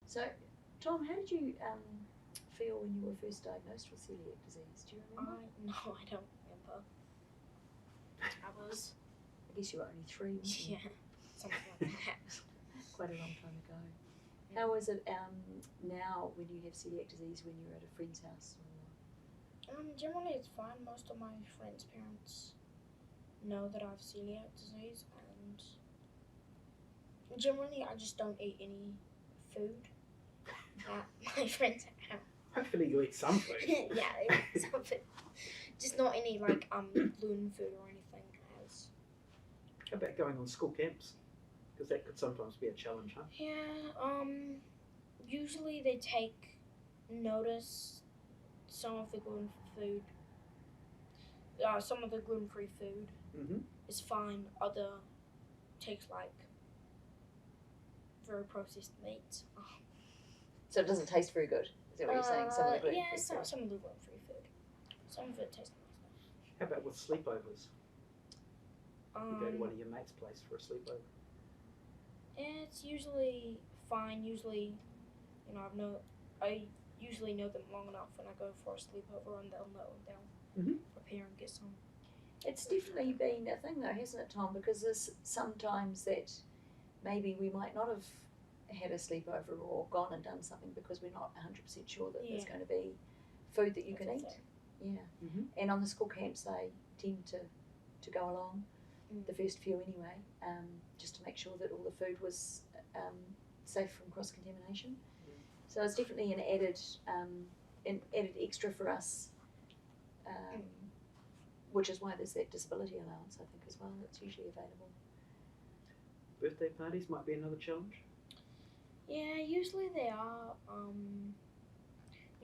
So, Tom, how did you feel when you were first diagnosed with celiac disease? Do you remember? No, I don't remember. I guess you were only 3, weren't you? Yeah, something like that. Quite a long time ago. How is it now when you have celiac disease when you're at a friend's house? Generally it's fine. Most of my friends' parents know that I have celiac disease, and generally I just don't eat any food at my friends' house. Hopefully you eat some food. Yeah, I eat something. Just not any gluten food or anything. How about going on school camps? Because that could sometimes be a challenge, huh? Yeah, usually they take notice some of the gluten-free food is fine. Other takes very processed meat. So it doesn't taste very good. Is that what you're saying? Some of the gluten-free food? Some of the gluten-free food. Some of it tastes nice. How about with sleepovers? You go to one of your mates' place for a sleepover. It's usually fine. Usually, I usually know them long enough when I go for a sleepover, and they'll prepare and get some. It's definitely been a thing though, hasn't it, Tom? Because there's sometimes that maybe we might not have had a sleepover or gone and done something because we're not 100% sure that there's going to be food that you can eat. Yeah. Mm-hmm. And on the school camps they tend to go along, the first few anyway, just to make sure that all the food was safe from cross-contamination. So it's definitely an added extra for us, which is why there's that disability allowance, I think, as well. It's usually available. Birthday parties might be another challenge. Yeah, usually they are.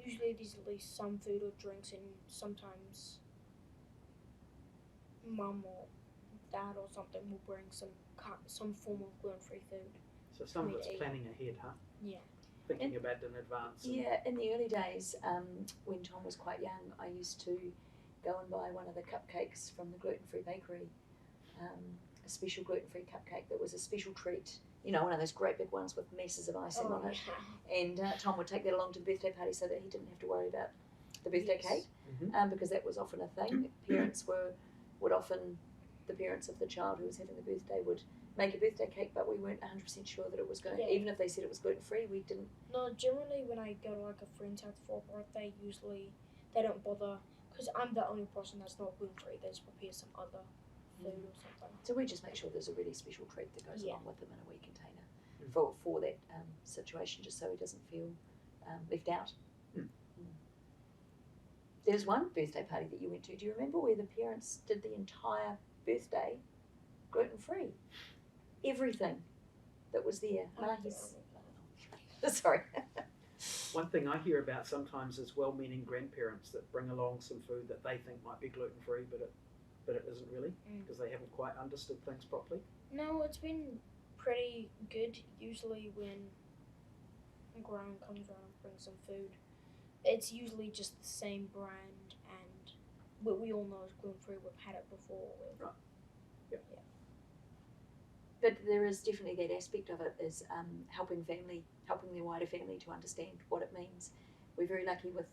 Usually there's at least some food or drinks, and sometimes mum or dad or something will bring some form of gluten-free food. So some of it's planning ahead, huh? Yeah. Thinking about it in advance. Yeah, in the early days, when Tom was quite young, I used to go and buy one of the cupcakes from the gluten-free bakery, a special gluten-free cupcake that was a special treat. You know, one of those great big ones with masses of icing on it. And Tom would take that along to the birthday party so that he didn't have to worry about the birthday cake, because that was often a thing. The parents of the child who was having the birthday would make a birthday cake, but we weren't 100% sure that it was going to, even if they said it was gluten-free, we didn't. No, generally when I go to a friend's house for a birthday, usually they don't bother, because I'm the only person that's not gluten-free. They just prepare some other food or something. So we just make sure there's a really special treat that goes along with them in a wee container for that situation, just so he doesn't feel left out. There's one birthday party that you went to, do you remember, where the parents did the entire birthday gluten-free? Everything that was there. Sorry. One thing I hear about sometimes is well-meaning grandparents that bring along some food that they think might be gluten-free, but it isn't really, because they haven't quite understood things properly. No, it's been pretty good. Usually when Graham comes around and brings some food, it's usually just the same brand, and what we all know is gluten-free. We've had it before. Right. Yeah. But there is definitely that aspect of it is helping the wider family to understand what it means. We're very lucky with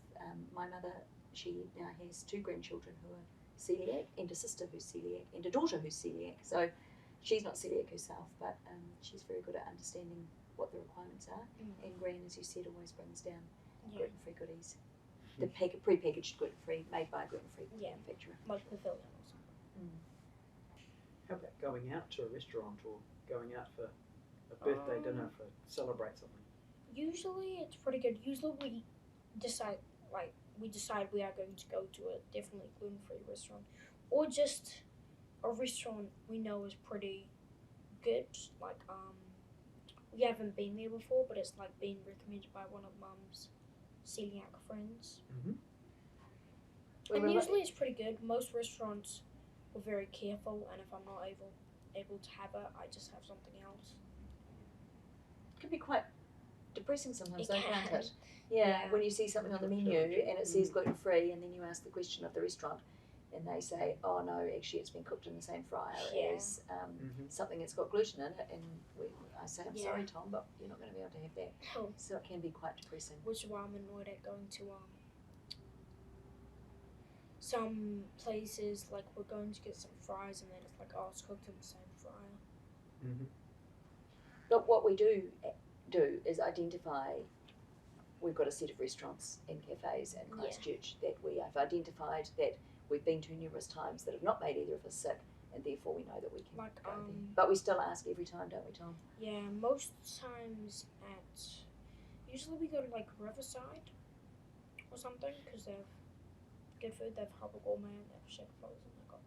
my mother. She now has 2 grandchildren who are celiac, and a sister who's celiac, and a daughter who's celiac. So she's not celiac herself, but she's very good at understanding what the requirements are. And Gran, as you said, always brings down gluten-free goodies. The pre-packaged gluten-free, made by a gluten-free manufacturer. Like Pavilion or something. How about going out to a restaurant or going out for a birthday dinner to celebrate something? Usually it's pretty good. Usually we decide we are going to go to a definitely gluten-free restaurant, or just a restaurant we know is pretty good. We haven't been there before, but it's being recommended by one of Mum's celiac friends. And usually it's pretty good. Most restaurants are very careful, and if I'm not able to have it, I just have something else. It can be quite depressing sometimes, can't it? Yeah, when you see something on the menu and it says gluten-free, and then you ask the question of the restaurant, and they say, oh no, actually it's been cooked in the same fryer Yeah. as Mhm. something that's got gluten in it, and I say, I'm Yeah. sorry, Tom, but you're not going to be able to have that. Oh. So it can be quite depressing. Which is why I'm annoyed at going to some places, like we're going to get some fries and then it's like, oh, it's cooked in the same fryer. Mhm. But what we do is identify. We've got a set of restaurants and cafes in Christchurch that we have identified that we've been to numerous times that have not made either of us sick, and therefore we know that we can Like, go there. But we still ask every time, don't we, Tom? Yeah, most times usually we go to like Riverside or something because they have good food. They have Harbour Gourmet and they have Chef Frozen. They got